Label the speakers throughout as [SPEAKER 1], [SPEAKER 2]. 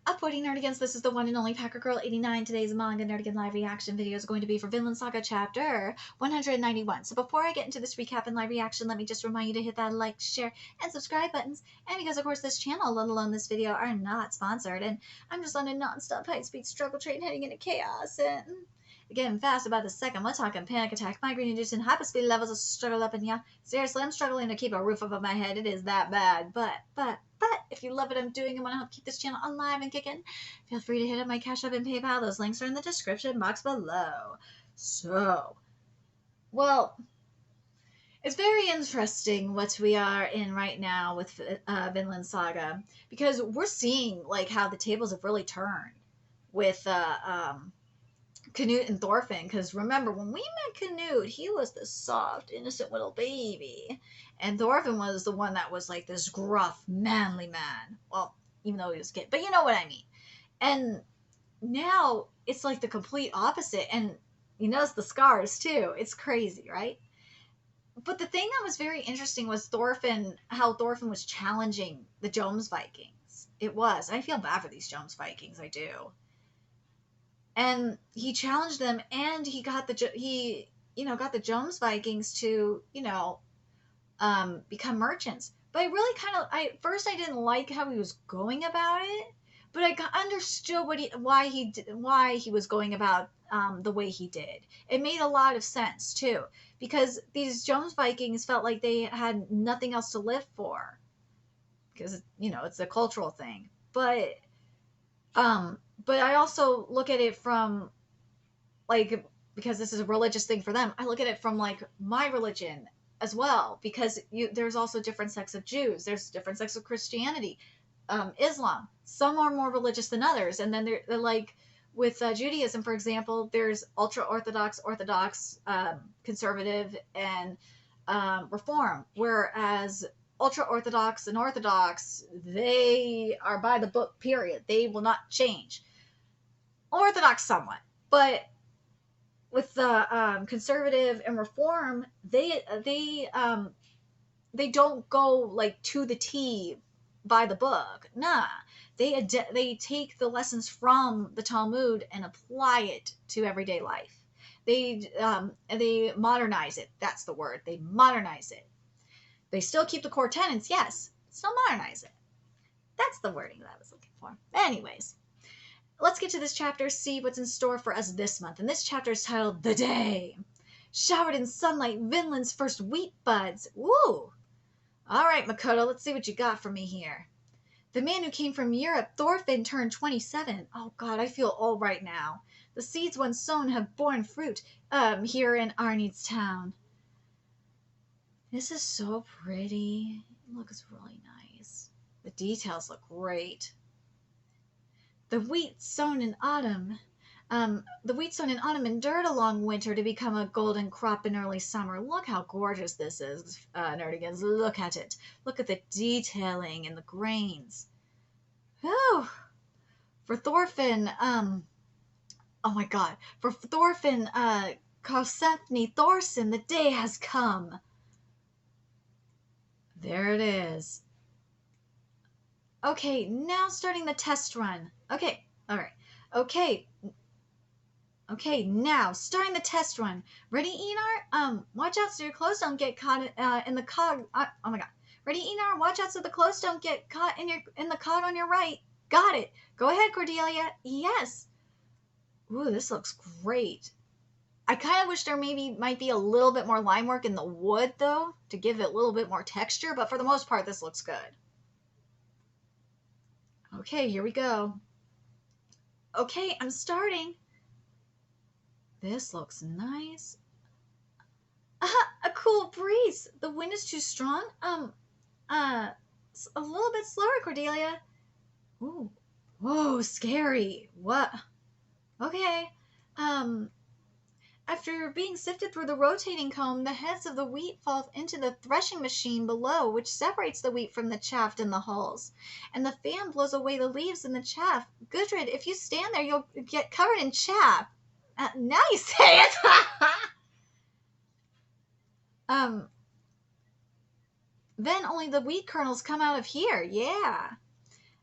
[SPEAKER 1] Upvoting Nerdigans, this is the one and only Packer Girl 89. Today's Manga Nerdigan live reaction video is going to be for Vinland Saga chapter 191. So before I get into this recap and live reaction, let me just remind you to hit that like, share, and subscribe buttons. And because, of course, this channel, let alone this video, are not sponsored. And I'm just on a non-stop high-speed struggle train heading into chaos. And getting fast about the second. We're talking panic attack, migraine-inducing hyperspeed levels of struggle up in here. Seriously, I'm struggling to keep a roof above my head. It is that bad. But if you love what I'm doing and want to help keep this channel alive and kicking, feel free to hit up my Cash App and PayPal. Those links are in the description box below. So, well, it's very interesting what we are in right now with Vinland Saga, because we're seeing like how the tables have really turned with Canute and Thorfinn. Because remember, when we met Canute, he was the soft, innocent little baby. And Thorfinn was the one that was like this gruff, manly man. Well, even though he was a kid. But you know what I mean. And now it's like the complete opposite. And you notice the scars too. It's crazy, right? But the thing that was very interesting was how Thorfinn was challenging the Joms Vikings. It was. I feel bad for these Joms Vikings. I do. And he challenged them, and he got the Joms Vikings to, become merchants. But I really at first I didn't like how he was going about it, but I understood why he was going about the way he did. It made a lot of sense too, because these Jones Vikings felt like they had nothing else to live for, because it's a cultural thing. But I also look at it from because this is a religious thing for them. I look at it from my religion as well, because there's also different sects of Jews. There's different sects of Christianity, Islam. Some are more religious than others. And then they're like with Judaism, for example, there's ultra-Orthodox, conservative, and Reform. Whereas ultra-Orthodox and Orthodox, they are by the book, period. They will not change. Orthodox somewhat. But with the conservative and Reform, they don't go to the T by the book. Nah, they take the lessons from the Talmud and apply it to everyday life. They modernize it. That's the word. They modernize it. They still keep the core tenets, yes. Still modernize it. That's the wording that I was looking for. Anyways, let's get to this chapter, see what's in store for us this month. And this chapter is titled The Day. Showered in sunlight, Vinland's first wheat buds. Woo! All right, Makoto, let's see what you got for me here. The man who came from Europe, Thorfinn, turned 27. Oh, God, I feel old right now. The seeds once sown have borne fruit here in Arne's town. This is so pretty. It looks really nice. The details look great. The wheat sown in autumn endured a long winter to become a golden crop in early summer. Look how gorgeous this is, Nerdigans. Look at it. Look at the detailing and the grains. Whew. For Thorfinn, oh my God. For Thorfinn, Karlsefni Thorson, the day has come. There it is. Okay, now starting the test run. Okay, all right. Okay, now starting the test run. Ready, Enar? Watch out so your clothes don't get caught in the cog. Oh my God. Ready, Enar? Watch out so the clothes don't get caught in the cog on your right. Got it. Go ahead, Cordelia. Yes. Ooh, this looks great. I kind of wish there might be a little bit more line work in the wood, though, to give it a little bit more texture. But for the most part, this looks good. Okay, here we go. Okay, I'm starting. This looks nice. A cool breeze. The wind is too strong. A little bit slower, Cordelia. Ooh. Whoa, scary. What? Okay. After being sifted through the rotating comb, the heads of the wheat fall into the threshing machine below, which separates the wheat from the chaff in the hulls. And the fan blows away the leaves and the chaff. Gudrid, if you stand there, you'll get covered in chaff. Now you say it! Then only the wheat kernels come out of here. Yeah.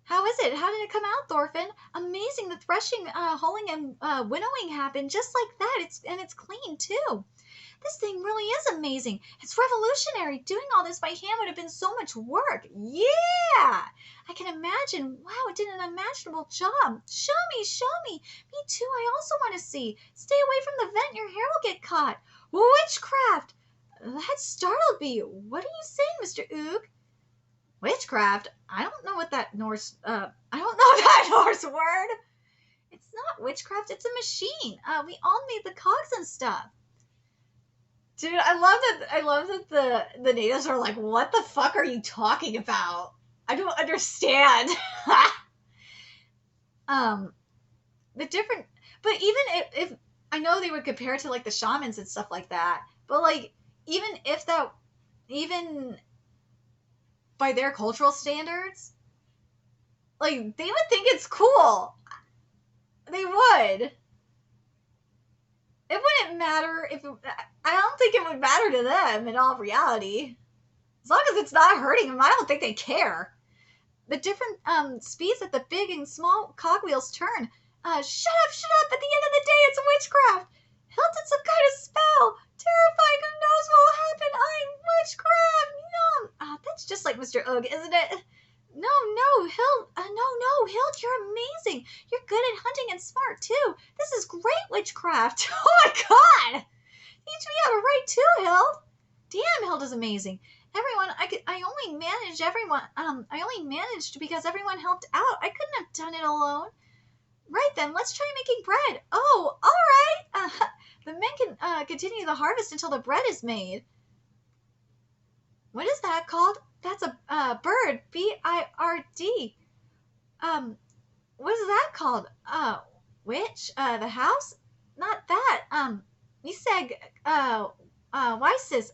[SPEAKER 1] How is it? How did it come out, Thorfinn? Amazing. The threshing, hulling, and winnowing happened just like that. It's clean too. This thing really is amazing. It's revolutionary. Doing all this by hand would have been so much work. Yeah! I can imagine. Wow, it did an unimaginable job. Show me, show me. Me too, I also want to see. Stay away from the vent. Your hair will get caught. Witchcraft! That startled me. What are you saying, Mr. Oog? Witchcraft? I don't know what that Norse, I don't know that Norse word. It's not witchcraft, it's a machine. We all made the cogs and stuff. Dude, I love that the natives are like, what the fuck are you talking about? I don't understand. The different, but even if I know they would compare it to like the shamans and stuff like that, but like even by their cultural standards, like they would think it's cool. They would. It wouldn't matter I don't think it would matter to them in all reality. As long as it's not hurting them, I don't think they care. The different speeds that the big and small cogwheels turn. Shut up! At the end of the day, it's witchcraft. Hild did some kind of spell. Terrifying, who knows what will happen? I'm witchcraft. No. That's just like Mr. Oog, isn't it? No, Hild. No, Hild, you're amazing. You're good at hunting and smart, too. This is great witchcraft. Oh, my God. Teach me how to write, too, Hild. Damn, Hild is amazing. Everyone, I only managed because everyone helped out. I couldn't have done it alone. Right then, let's try making bread. Oh, all right. The men can continue the harvest until the bread is made. What is that called? That's a bird. B-I-R-D. What is that called? Which? The house? Not that. Miseg, Wysis.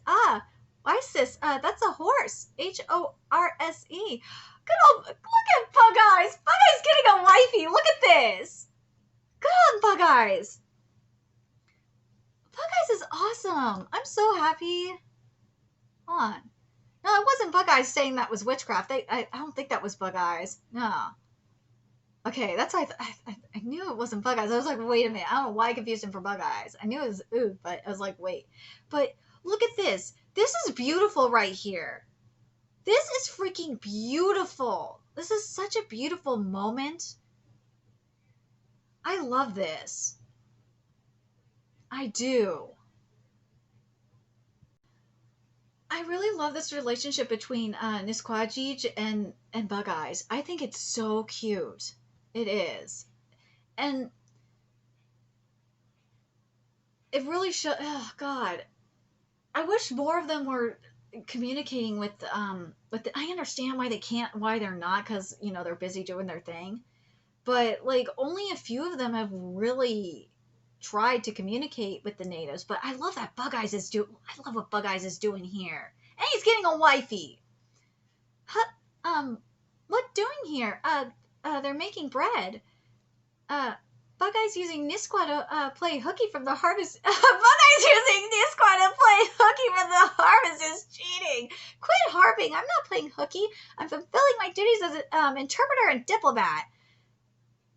[SPEAKER 1] Wysis, that's a horse. H-O-R-S-E. Good old, look at Bug Eyes. Bug Eyes getting a wifey. Look at this. Good on Bug Eyes. Bug Eyes is awesome. I'm so happy. Hold on. No, it wasn't Bug Eyes saying that was witchcraft. I don't think that was Bug Eyes. No. Okay, that's why I knew it wasn't Bug Eyes. I was like, wait a minute. I don't know why I confused him for Bug Eyes. I knew it was Oog, but I was like, wait. But look at this. This is beautiful right here. This is freaking beautiful. This is such a beautiful moment. I love this. I do. I really love this relationship between Nisquajij and Bug Eyes. I think it's so cute. It is. And it really shows, oh God. I wish more of them were communicating with I understand why they're not, because they're busy doing their thing, but like only a few of them have really tried to communicate with the natives. But I love that I love what Bug Eyes is doing here, and he's getting a wifey. What doing here? They're making bread. Bug Eyes using Nisqua to play hooky from the harvest. Bug Eyes using Nisqua to play hooky from the harvest is cheating. Quit harping. I'm not playing hooky. I'm fulfilling my duties as an interpreter and diplomat.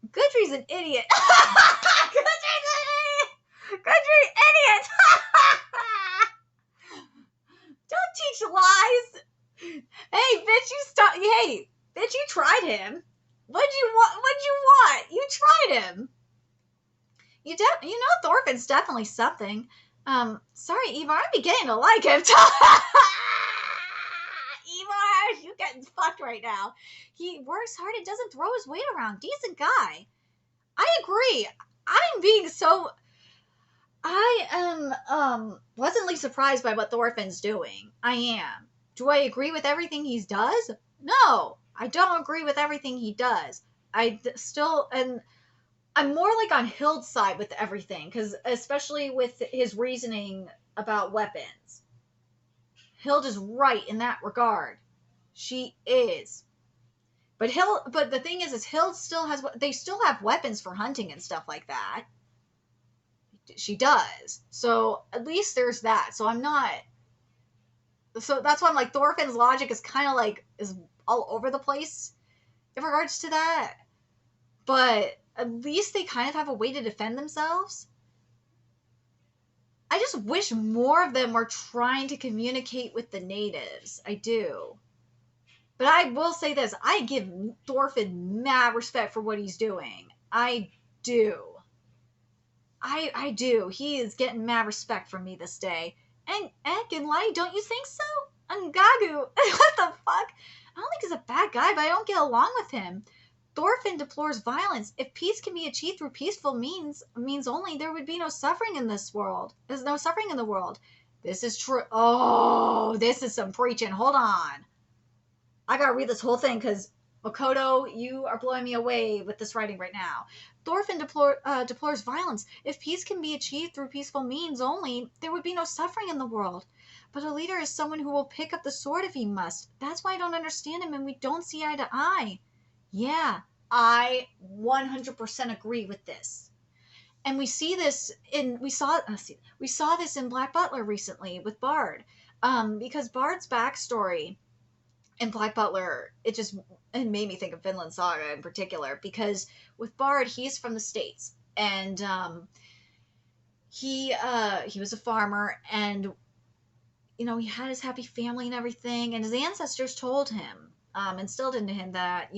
[SPEAKER 1] Gudrid's an idiot. Gudrid, idiot. Don't teach lies. Hey, bitch, you stop. Hey, bitch, you tried him. What'd you want? You tried him. Thorfinn's definitely something. Sorry, Ivar, I'm beginning to like him. Ivar, you getting fucked right now. He works hard and doesn't throw his weight around. Decent guy. I agree. I am pleasantly surprised by what Thorfinn's doing. I am. Do I agree with everything he does? No, I don't agree with everything he does. I'm more like on Hild's side with everything, because especially with his reasoning about weapons. Hild is right in that regard. She is. But the thing is Hild they still have weapons for hunting and stuff like that. She does. So at least there's that. So that's why I'm like, Thorfinn's logic is kind of like, is all over the place. in regards to that. But at least they kind of have a way to defend themselves. I just wish more of them were trying to communicate with the natives. I do. But I will say this, I give Thorfinn mad respect for what he's doing. I do. I do. He is getting mad respect from me this day. And Ek and Light, don't you think so? And Gagu, what the fuck? I don't think he's a bad guy, but I don't get along with him. Thorfinn deplores violence. If peace can be achieved through peaceful means only, there would be no suffering in this world. There's no suffering in the world. This is true. Oh, this is some preaching. Hold on. I gotta read this whole thing because Makoto, you are blowing me away with this writing right now. Thorfinn deplores violence. If peace can be achieved through peaceful means only, there would be no suffering in the world. But a leader is someone who will pick up the sword if he must. That's why I don't understand him and we don't see eye to eye. Yeah, I 100% agree with this. And we see this we saw this in Black Butler recently with Bard. Because Bard's backstory in Black Butler, it made me think of Vinland Saga in particular, because with Bard, he's from the States, and he was a farmer, and he had his happy family and everything, and his ancestors told him, instilled into him that,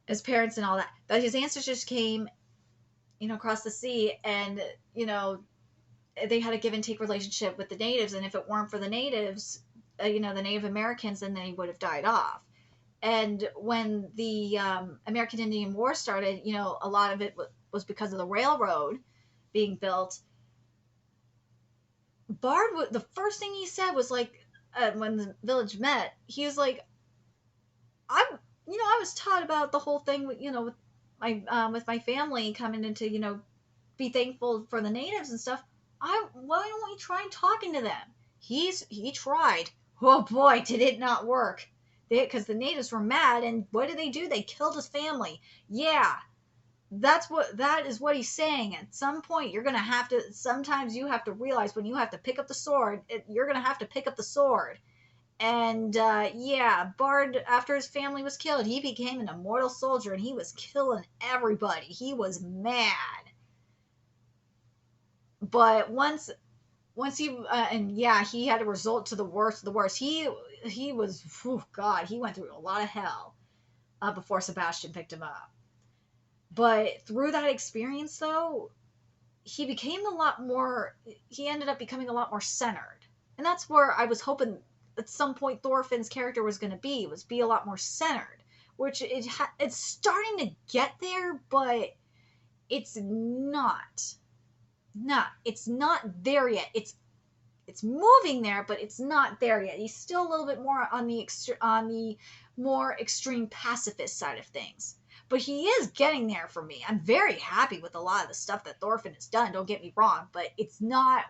[SPEAKER 1] his parents and all that, but his ancestors came, across the sea, and, they had a give and take relationship with the natives, and if it weren't for the natives, the Native Americans, then they would have died off. And when the American Indian War started, a lot of it was because of the railroad being built. Bard, the first thing he said was like, when the village met, he was like, I was taught about the whole thing with, with my family coming into, be thankful for the natives and stuff. Why don't we try talking to them? He tried. Oh boy, did it not work. Because the natives were mad, and what did they do? They killed his family. Yeah, that is what he's saying. At some point, sometimes you have to realize when you have to pick up the sword, you're going to have to pick up the sword. And, Bard, after his family was killed, he became an immortal soldier, and he was killing everybody. He was mad. But once he he had to resort to the worst of the worst. He was, God, he went through a lot of hell before Sebastian picked him up. But through that experience, though, he ended up becoming a lot more centered. And that's where I was hoping at some point Thorfinn's character was going to be a lot more centered, which it's starting to get there, but it's not. It's not there yet. It's moving there, but it's not there yet. He's still a little bit more on the more extreme pacifist side of things. But he is getting there for me. I'm very happy with a lot of the stuff that Thorfinn has done, don't get me wrong, but it's not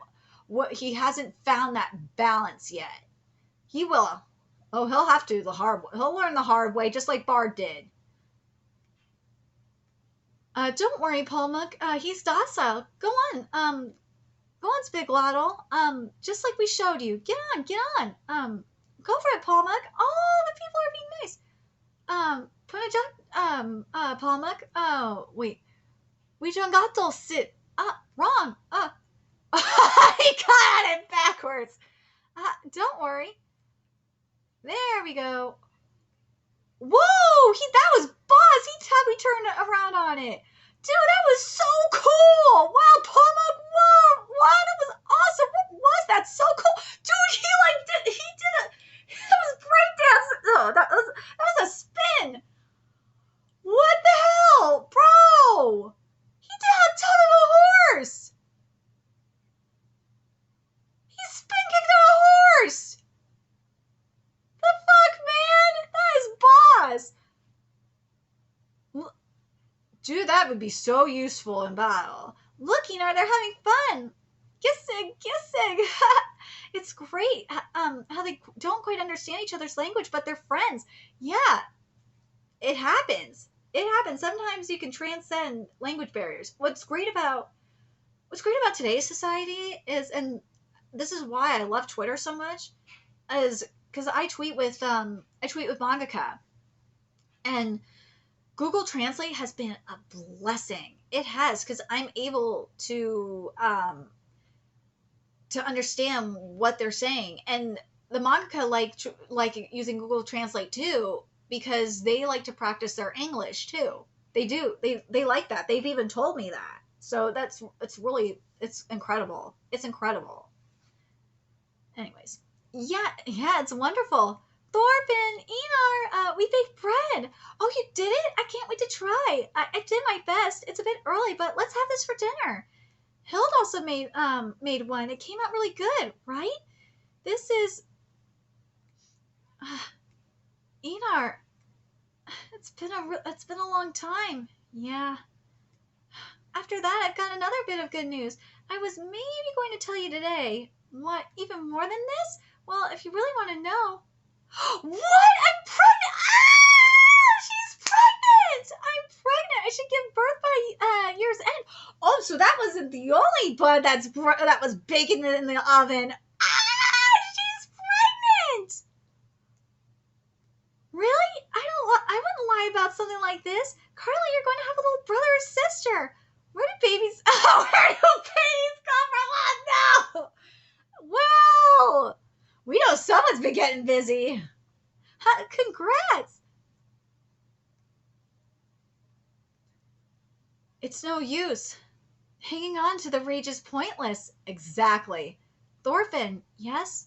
[SPEAKER 1] he hasn't found that balance yet. He will. Oh, he'll have to he'll learn the hard way, just like Bard did. Don't worry, Palmuk. He's docile. Go on, Spiglottle. Just like we showed you. Get on. Go for it, Palmuk. Oh, the people are being nice. Palmuk. Oh, wait. We jangato sit. Wrong. He got it backwards. Don't worry. There we go. Whoa! That was Buzz! He totally turned around on it. Dude, that was so cool! Wow, Palmuk, whoa! Wow, that was awesome! What was that? So cool! Dude, he did that was breakdance! Oh, that was a spin! What the hell? Bro! He did a ton of a horse! He spin kicked on a horse! The fuck, man? That is boss! Dude, that would be so useful in battle. Look, they're having fun. Gissig. It's great how they don't quite understand each other's language, but they're friends. Yeah, it happens. Sometimes you can transcend language barriers. What's great about today's society is, and this is why I love Twitter so much, is because I tweet with mangaka, And Google Translate has been a blessing. It has, because I'm able to understand what they're saying. And the mangaka like using Google Translate too, because they like to practice their English too. They do. They like that. They've even told me that. So it's incredible. It's incredible. Anyways, yeah, it's wonderful. Thorfinn, Einar, we baked bread. Oh, you did it? I can't wait to try. I did my best. It's a bit early, but let's have this for dinner. Hild also made one. It came out really good, right? This is uh, Einar. It's been a long time. Yeah. After that, I've got another bit of good news. I was maybe going to tell you today. What? Even more than this? Well, if you really want to know. What? I'm pregnant! Ah! She's pregnant! I'm pregnant! I should give birth by year's end. Oh, so that wasn't the only bud that was baking in the oven. Ah! She's pregnant! Really? I wouldn't lie about something like this. Carly, you're going to have a little brother or sister. Where do babies come from? Oh, no! Well, we know someone's been getting busy. Congrats! It's no use. Hanging on to the rage is pointless. Exactly. Thorfinn, yes?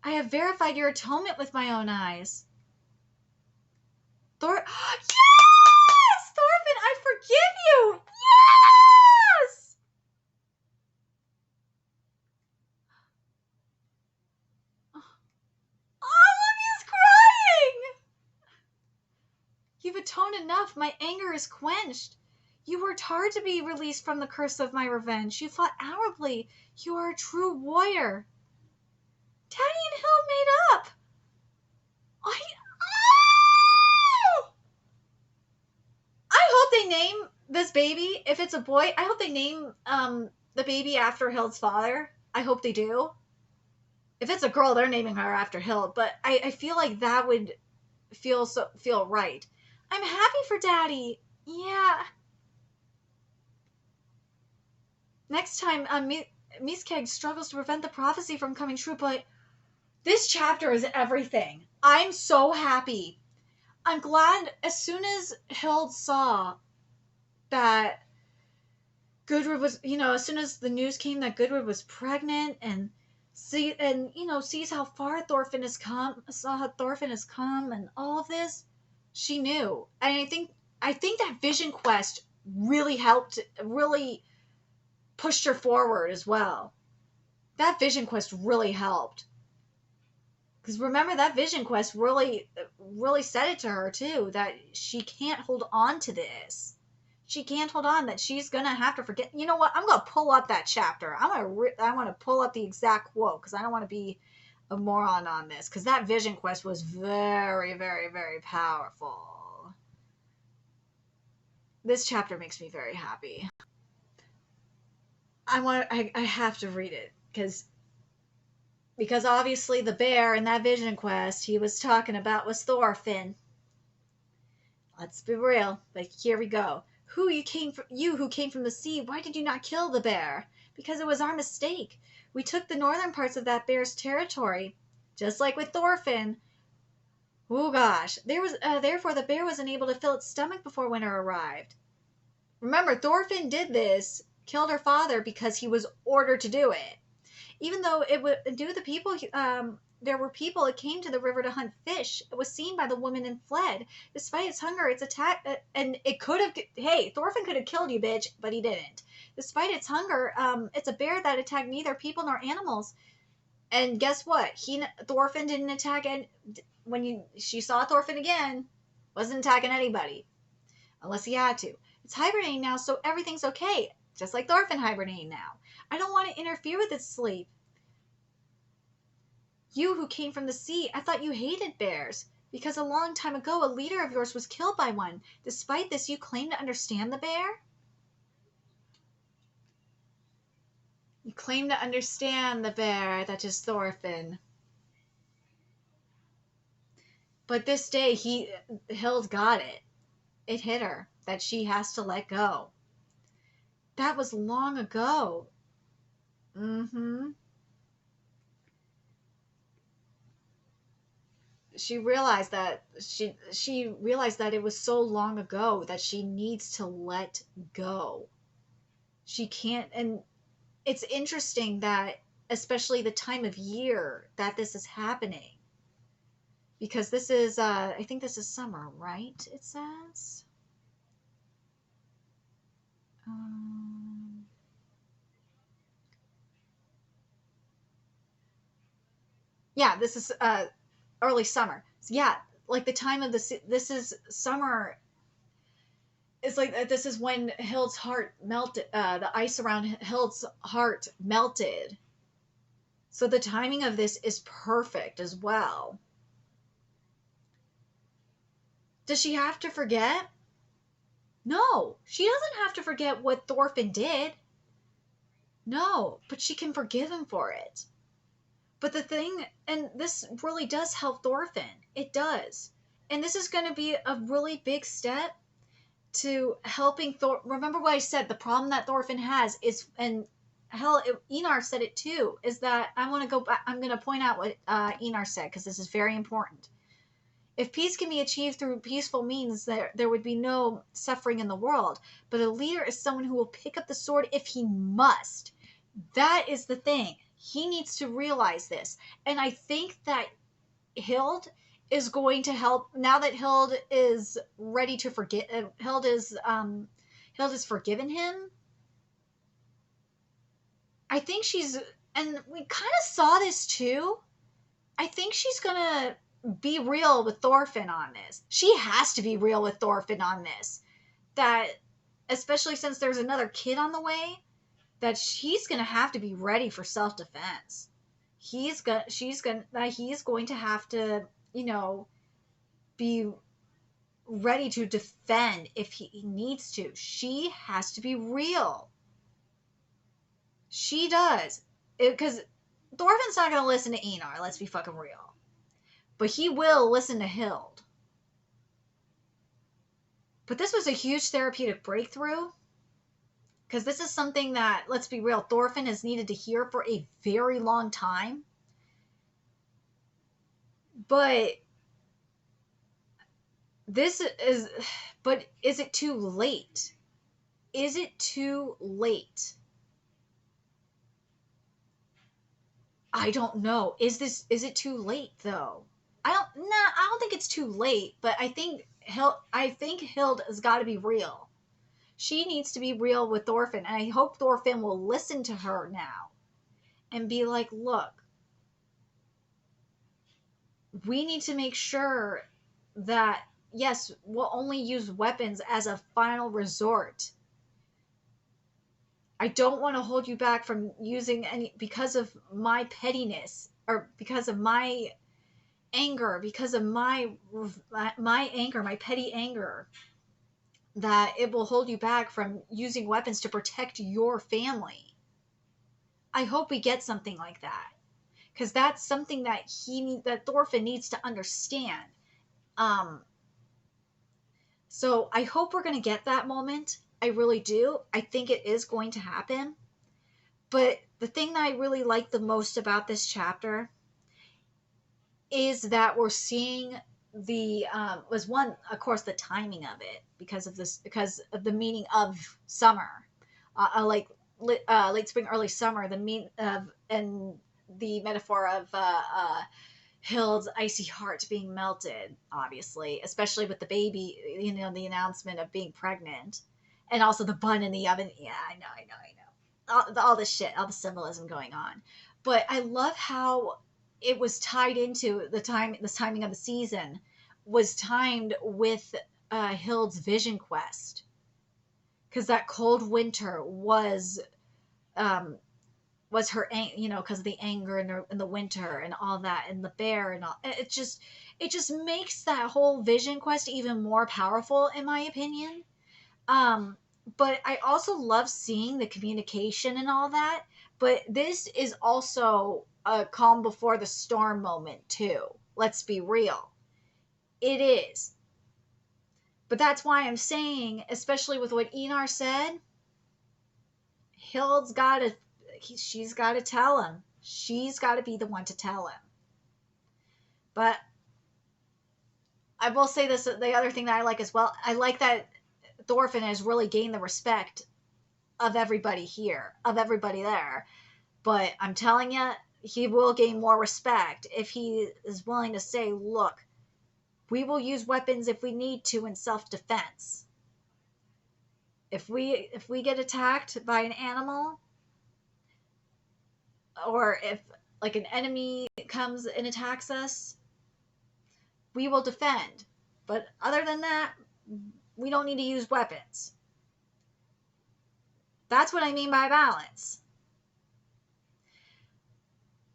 [SPEAKER 1] I have verified your atonement with my own eyes. Yes! Thorfinn, I forgive you! Yes! Oh, look, he's crying! You've atoned enough. My anger is quenched. You worked hard to be released from the curse of my revenge. You fought honorably. You are a true warrior. Daddy and Hild made up. Oh! I hope they name this baby, if it's a boy, I hope they name the baby after Hild's father. I hope they do. If it's a girl, they're naming her after Hild, but I feel like that would feel right. I'm happy for Daddy. Yeah. Next time, Miskeg struggles to prevent the prophecy from coming true, but this chapter is everything. I'm so happy. I'm glad as soon as Hild saw that Gudrid was, as soon as the news came that Gudrid was pregnant and sees how far Thorfinn has come, and all of this, she knew. And I think that vision quest really helped, really pushed her forward as well. That vision quest really helped. Because remember, that vision quest really said it to her too, that she can't hold on to this. She can't hold on, that she's gonna have to forget. You know what? I'm gonna pull up that chapter. I want to pull up the exact quote, because I don't want to be a moron on this, because that vision quest was very, very, very powerful. This chapter makes me very happy. I have to read it, because obviously the bear in that vision quest he was talking about was Thorfinn. Let's be real, but here we go. You who came from the sea, why did you not kill the bear? Because it was our mistake. We took the northern parts of that bear's territory, just like with Thorfinn. Oh gosh, therefore the bear was unable to fill its stomach before winter arrived. Remember, Thorfinn did this, killed her father because he was ordered to do it. Even though there were people that came to the river to hunt fish. It was seen by the woman and fled. Despite its hunger, its attack, and it could have. Hey, Thorfinn could have killed you, bitch, but he didn't. Despite its hunger, it's a bear that attacked neither people nor animals. And guess what? Thorfinn didn't attack. And she saw Thorfinn again, wasn't attacking anybody, unless he had to. It's hibernating now, so everything's okay. Just like Thorfinn hibernating now. I don't want to interfere with its sleep. You who came from the sea, I thought you hated bears, because a long time ago a leader of yours was killed by one. Despite this, you claim to understand the bear? You claim to understand the bear that is Thorfinn. But this day, Hild got it. It hit her that she has to let go. That was long ago. Mm-hmm. She realized that it was so long ago that she needs to let go. She can't, and it's interesting that especially the time of year that this is happening, because this is I think this is summer, right? It says um, yeah, this is early summer. So yeah, like the time of this is summer. It's like this is when Hild's heart melted, the ice around Hild's heart melted. So the timing of this is perfect as well. Does she have to forget? No, she doesn't have to forget what Thorfinn did. No, but she can forgive him for it. But the thing, and this really does help Thorfinn. It does. And this is going to be a really big step to helping Thor. Remember what I said, the problem that Thorfinn has is, and hell, Einar said it too, is that I want to go back, I'm going to point out what Einar said, because this is very important. If peace can be achieved through peaceful means, there would be no suffering in the world. But a leader is someone who will pick up the sword if he must. That is the thing. He needs to realize this. And I think that Hild is going to help now that Hild is ready to forget. Hild is forgiven him. I think she's, and we kind of saw this too. I think she's gonna be real with Thorfinn on this. She has to be real with Thorfinn on this. That, especially since there's another kid on the way, that he's gonna have to be ready for self-defense. He's going to have to, be ready to defend if he needs to. She has to be real. She does. Because Thorfinn's not going to listen to Einar, let's be fucking real. But he will listen to Hild. But this was a huge therapeutic breakthrough. Because this is something that, let's be real, Thorfinn has needed to hear for a very long time. But is it too late? Is it too late? I don't know. Is it too late though? I don't think it's too late, but I think Hild has got to be real. She needs to be real with Thorfinn, and I hope Thorfinn will listen to her now and be like, look, we need to make sure that, yes, we'll only use weapons as a final resort. I don't want to hold you back from using any, because of my pettiness, or because of my anger, because of my anger, my petty anger, that it will hold you back from using weapons to protect your family. I hope we get something like that, because that's something that that Thorfinn needs to understand. So I hope we're going to get that moment. I really do. I think it is going to happen. But the thing that I really like the most about this chapter is that we're seeing was one, of course, the timing of it, because of the meaning of summer, like late spring, early summer, the mean of, and the metaphor of Hild's icy heart being melted, obviously, especially with the baby, the announcement of being pregnant, and also the bun in the oven. Yeah, I know. All this shit, all the symbolism going on. But I love how it was tied into this timing of the season was timed with Hild's vision quest. Because that cold winter was her, because of the anger and the winter and all that, and the bear and all. It just makes that whole vision quest even more powerful, in my opinion. But I also love seeing the communication and all that. But this is also a calm before the storm moment too. Let's be real. It is. But that's why I'm saying, especially with what Enar said, Hild's got to, she's got to tell him. She's got to be the one to tell him. But I will say this, the other thing that I like as well, I like that Thorfinn has really gained the respect of everybody here, of everybody there. But I'm telling you, he will gain more respect if he is willing to say, look, we will use weapons if we need to in self-defense. If we get attacked by an animal, or if like an enemy comes and attacks us, we will defend. But other than that, we don't need to use weapons. That's what I mean by balance.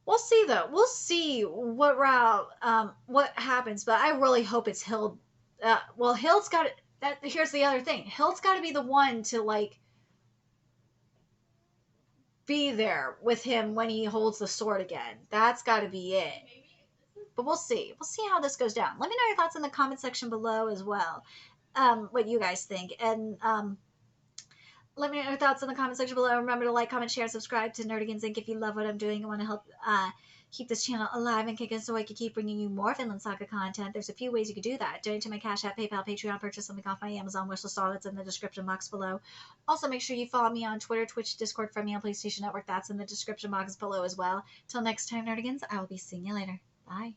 [SPEAKER 1] We'll see though. We'll see what route, what happens. But I really hope it's Hild. Well, Hild's got that. Here's the other thing. Hild's got to be the one to like be there with him when he holds the sword again. That's got to be it. But we'll see. We'll see how this goes down. Let me know your thoughts in the comment section below as well. What you guys think. And let me know your thoughts in the comment section below. Remember to like, comment, share, subscribe to Nerdigans Inc. if you love what I'm doing and want to help keep this channel alive and kicking so I can keep bringing you more Vinland Saga content. There's a few ways you could do that. Donate to my Cash App, PayPal, Patreon, purchase something off my Amazon wishlist. All that's in the description box below. Also, make sure you follow me on Twitter, Twitch, Discord, friend me on PlayStation Network. That's in the description box below as well. Till next time, Nerdigans, I will be seeing you later. Bye.